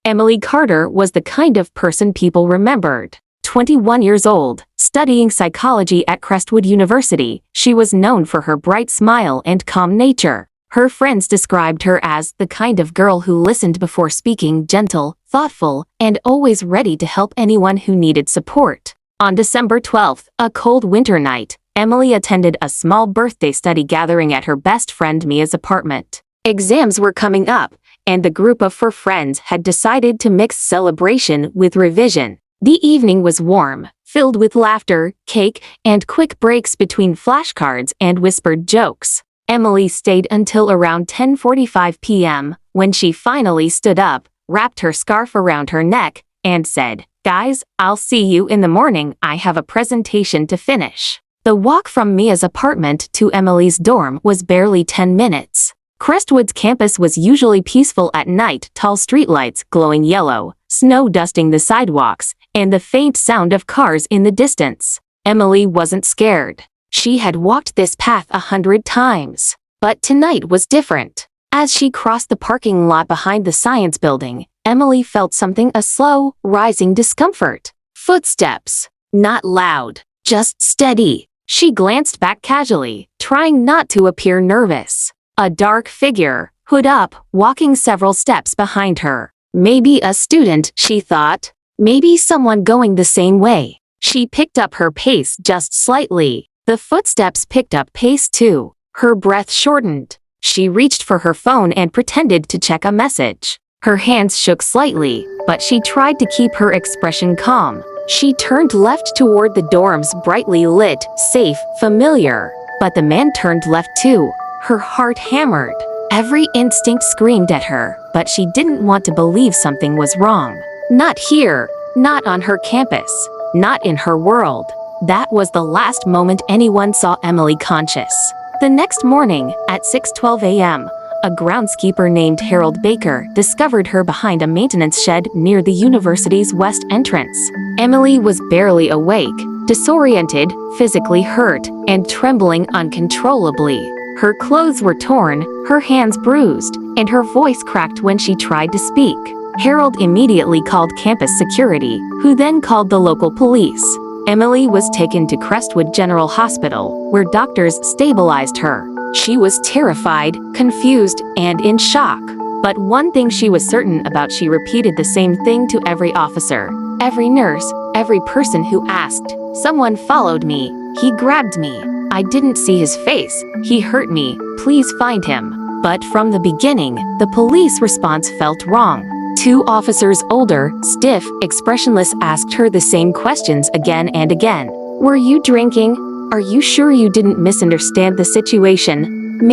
Emily Carter was the kind of person people remembered. 21 years old, studying psychology at Crestwood University, she was known for her bright smile and calm nature. Her friends described her as the kind of girl who listened before speaking, gentle, thoughtful, and always ready to help anyone who needed support. On December 12th, a cold winter night, Emily attended a small birthday study gathering at her best friend Mia's apartment. Exams were coming up, and the group of her friends had decided to mix celebration with revision. The evening was warm, filled with laughter, cake, and quick breaks between flashcards and whispered jokes. Emily stayed until around 10:45 p.m., when she finally stood up, wrapped her scarf around her neck, and said, "Guys, I'll see you in the morning. I have a presentation to finish." The walk from Mia's apartment to Emily's dorm was barely 10 minutes. Crestwood's campus was usually peaceful at night, tall streetlights glowing yellow, snow dusting the sidewalks, and the faint sound of cars in the distance. Emily wasn't scared. She had walked this path 100 times. But tonight was different. As she crossed the parking lot behind the science building, Emily felt something, a slow, rising discomfort. Footsteps. Not loud, just steady. She glanced back casually, trying not to appear nervous. A dark figure, hood up, walking several steps behind her. Maybe a student, she thought. Maybe someone going the same way. She picked up her pace just slightly. The footsteps picked up pace too. Her breath shortened. She reached for her phone and pretended to check a message. Her hands shook slightly, but she tried to keep her expression calm. She turned left toward the dorm's brightly lit, safe, familiar. But the man turned left too. Her heart hammered. Every instinct screamed at her, but she didn't want to believe something was wrong. Not here, not on her campus, not in her world. That was the last moment anyone saw Emily conscious. The next morning, at 6:12 a.m., a groundskeeper named Harold Baker discovered her behind a maintenance shed near the university's west entrance. Emily was barely awake, disoriented, physically hurt, and trembling uncontrollably. Her clothes were torn, her hands bruised, and her voice cracked when she tried to speak. Harold immediately called campus security, who then called the local police. Emily was taken to Crestwood General Hospital, where doctors stabilized her. She was terrified, confused, and in shock. But one thing she was certain about: she repeated the same thing to every officer, every nurse, every person who asked. "Someone followed me. He grabbed me. I didn't see his face. He hurt me. Please find him." But from the beginning, the police response felt wrong. Two officers, older, stiff, expressionless, asked her the same questions again and again. "Were you drinking? Are you sure you didn't misunderstand the situation?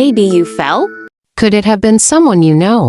Maybe you fell? Could it have been someone you know?"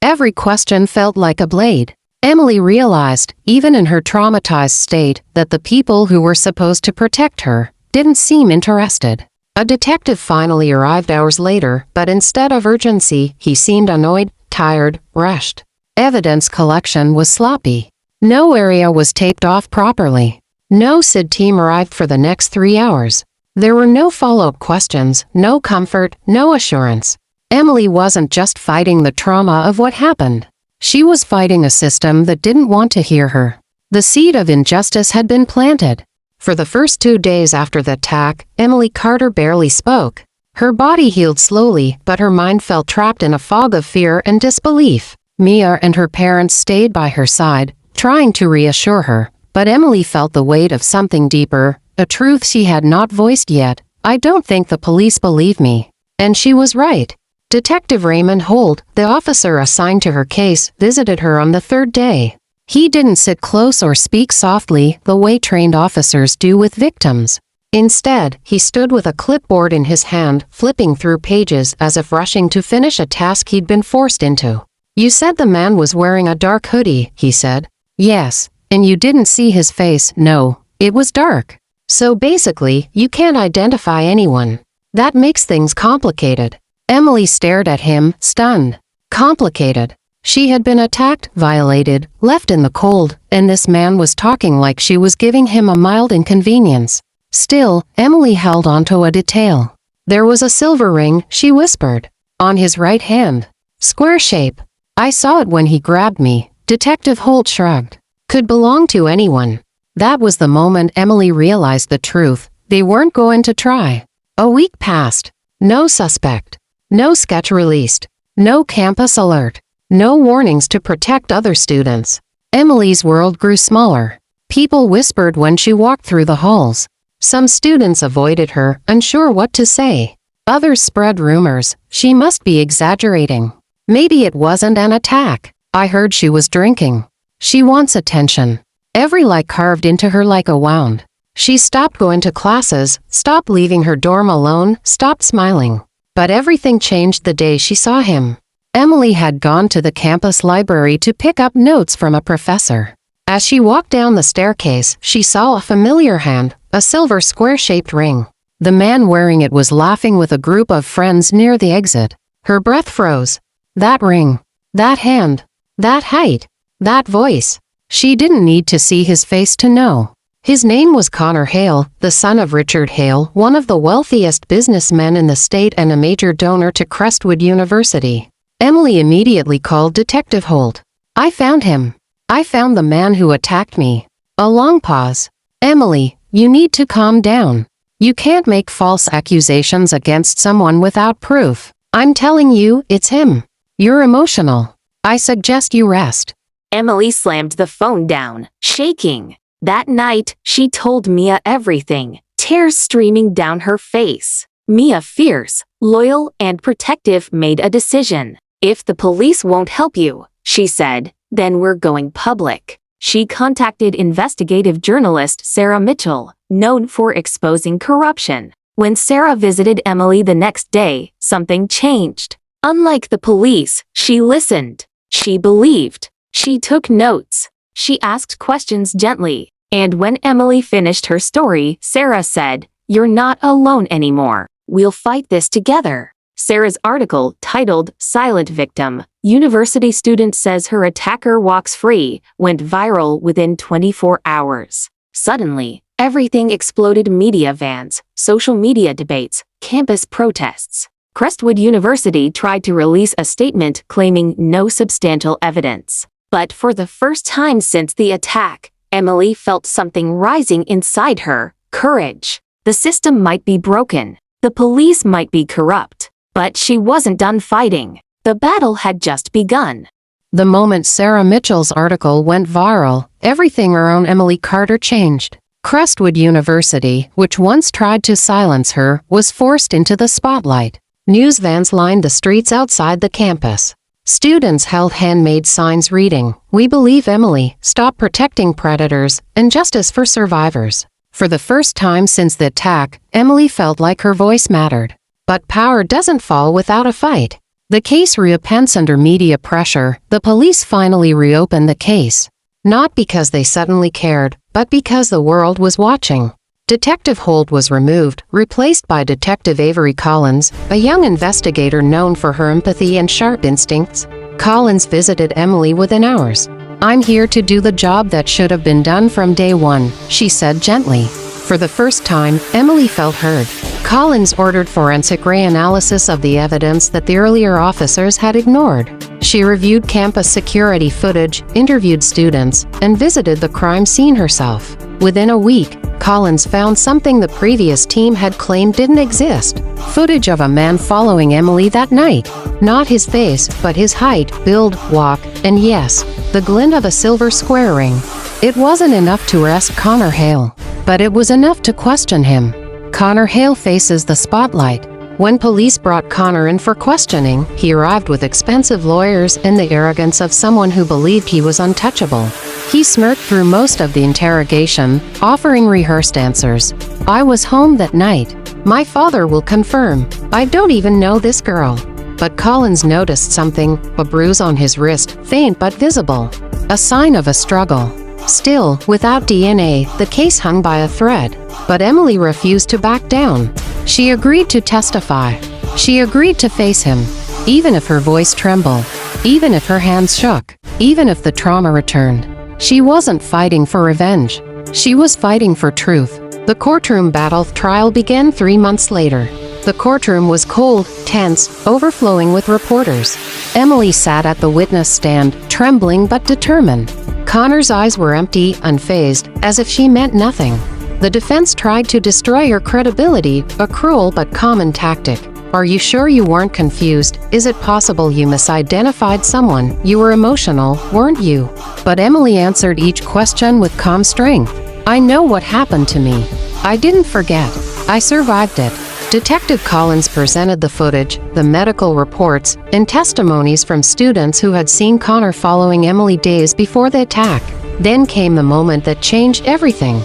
Every question felt like a blade. Emily realized, even in her traumatized state, that the people who were supposed to protect her didn't seem interested. A detective finally arrived hours later, but instead of urgency, he seemed annoyed, tired, rushed. Evidence collection was sloppy. No area was taped off properly. No SID team arrived for the next 3 hours. There were no follow-up questions, no comfort, no assurance. Emily wasn't just fighting the trauma of what happened. She was fighting a system that didn't want to hear her. The seed of injustice had been planted. For the first 2 days after the attack, Emily Carter barely spoke. Her body healed slowly, but her mind felt trapped in a fog of fear and disbelief. Mia and her parents stayed by her side, trying to reassure her, but Emily felt the weight of something deeper, a truth she had not voiced yet. "I don't think the police believe me." And she was right. Detective Raymond Holt, the officer assigned to her case, visited her on the 3rd day. He didn't sit close or speak softly the way trained officers do with victims. Instead, he stood with a clipboard in his hand, flipping through pages as if rushing to finish a task he'd been forced into. "You said the man was wearing a dark hoodie," he said. "Yes. And you didn't see his face?" "No. It was dark." "So basically, you can't identify anyone. That makes things complicated." Emily stared at him, stunned. Complicated. She had been attacked, violated, left in the cold, and this man was talking like she was giving him a mild inconvenience. Still, Emily held onto a detail. "There was a silver ring," she whispered, "on his right hand. Square shape. I saw it when he grabbed me, Detective Holt shrugged. Could belong to anyone. That was the moment Emily realized the truth. They weren't going to try. A week passed. No suspect. No sketch released. No campus alert. No warnings to protect other students. Emily's world grew smaller. People whispered when she walked through the halls. Some students avoided her, unsure what to say. Others spread rumors. She must be exaggerating. Maybe it wasn't an attack. I heard she was drinking. She wants attention. Every lie carved into her like a wound. She stopped going to classes, stopped leaving her dorm alone, stopped smiling. But everything changed the day she saw him. Emily had gone to the campus library to pick up notes from a professor. As she walked down the staircase, she saw a familiar hand, a silver square-shaped ring. The man wearing it was laughing with a group of friends near the exit. Her breath froze. That ring. That hand. That height. That voice. She didn't need to see his face to know. His name was Connor Hale, the son of Richard Hale, one of the wealthiest businessmen in the state and a major donor to Crestwood University. Emily immediately called Detective Holt. I found him. I found the man who attacked me. A long pause. Emily, you need to calm down. You can't make false accusations against someone without proof. I'm telling you, it's him. You're emotional. I suggest you rest. Emily slammed the phone down, shaking. That night, she told Mia everything, tears streaming down her face. Mia, fierce, loyal, and protective, made a decision. If the police won't help you, she said, then we're going public. She contacted investigative journalist Sarah Mitchell, known for exposing corruption. When Sarah visited Emily the next day, something changed. Unlike the police, she listened. She believed. She took notes. She asked questions gently. And when Emily finished her story, Sarah said, "You're not alone anymore. We'll fight this together." Sarah's article, titled "Silent Victim, University Student Says Her Attacker Walks Free," went viral within 24 hours. Suddenly, everything exploded: media vans, social media debates, campus protests. Crestwood University tried to release a statement claiming no substantial evidence. But for the first time since the attack, Emily felt something rising inside her: courage. The system might be broken. The police might be corrupt. But she wasn't done fighting. The battle had just begun. The moment Sarah Mitchell's article went viral, everything around Emily Carter changed. Crestwood University, which once tried to silence her, was forced into the spotlight. News vans lined the streets outside the campus. Students held handmade signs reading, "We believe Emily, stop protecting predators, and justice for survivors." For the first time since the attack, Emily felt like her voice mattered. But power doesn't fall without a fight. The case reopens under media pressure. The police finally reopened the case. Not because they suddenly cared, but because the world was watching. Detective Holt was removed, replaced by Detective Avery Collins, a young investigator known for her empathy and sharp instincts. Collins visited Emily within hours. "I'm here to do the job that should have been done from day one," she said gently. For the first time, Emily felt heard. Collins ordered forensic reanalysis of the evidence that the earlier officers had ignored. She reviewed campus security footage, interviewed students, and visited the crime scene herself. Within a week, Collins found something the previous team had claimed didn't exist: footage of a man following Emily that night. Not his face, but his height, build, walk, and yes, the glint of a silver square ring. It wasn't enough to arrest Connor Hale, but it was enough to question him. Connor Hale faces the spotlight. When police brought Connor in for questioning, he arrived with expensive lawyers and the arrogance of someone who believed he was untouchable. He smirked through most of the interrogation, offering rehearsed answers. "I was home that night. My father will confirm. I don't even know this girl." But Collins noticed something: a bruise on his wrist, faint but visible. A sign of a struggle. Still, without DNA, the case hung by a thread. But Emily refused to back down. She agreed to testify. She agreed to face him, even if her voice trembled, even if her hands shook, even if the trauma returned. She wasn't fighting for revenge. She was fighting for truth. The courtroom battle trial began 3 months later. The courtroom was cold, tense, overflowing with reporters. Emily sat at the witness stand, trembling but determined. Connor's eyes were empty, unfazed, as if she meant nothing. The defense tried to destroy her credibility, a cruel but common tactic. Are you sure you weren't confused? Is it possible you misidentified someone? You were emotional, weren't you? But Emily answered each question with calm strength. I know what happened to me. I didn't forget. I survived it. Detective Collins presented the footage, the medical reports, and testimonies from students who had seen Connor following Emily days before the attack. Then came the moment that changed everything.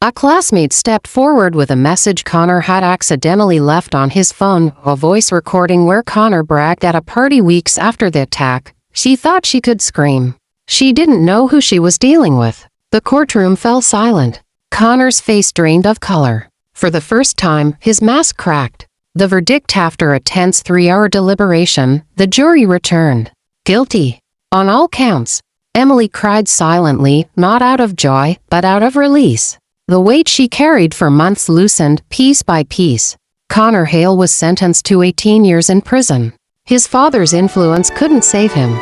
A classmate stepped forward with a message Connor had accidentally left on his phone, a voice recording where Connor bragged at a party weeks after the attack. She thought she could scream. She didn't know who she was dealing with. The courtroom fell silent. Connor's face drained of color. For the first time, his mask cracked. The verdict after a tense 3-hour deliberation, the jury returned. Guilty. On all counts. Emily cried silently, not out of joy, but out of release. The weight she carried for months loosened, piece by piece. Connor Hale was sentenced to 18 years in prison. His father's influence couldn't save him.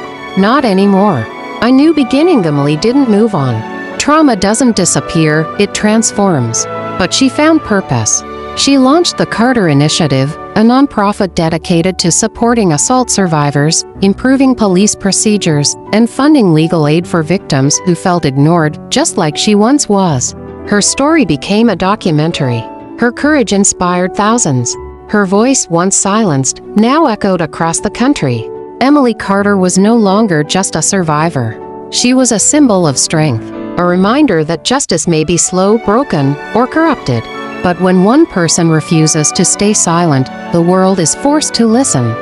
Not anymore. A new beginning. Emily didn't move on. Trauma doesn't disappear, it transforms. But she found purpose. She launched the Carter Initiative, a nonprofit dedicated to supporting assault survivors, improving police procedures, and funding legal aid for victims who felt ignored, just like she once was. Her story became a documentary. Her courage inspired thousands. Her voice, once silenced, now echoed across the country. Emily Carter was no longer just a survivor. She was a symbol of strength, a reminder that justice may be slow, broken, or corrupted. But when one person refuses to stay silent, the world is forced to listen.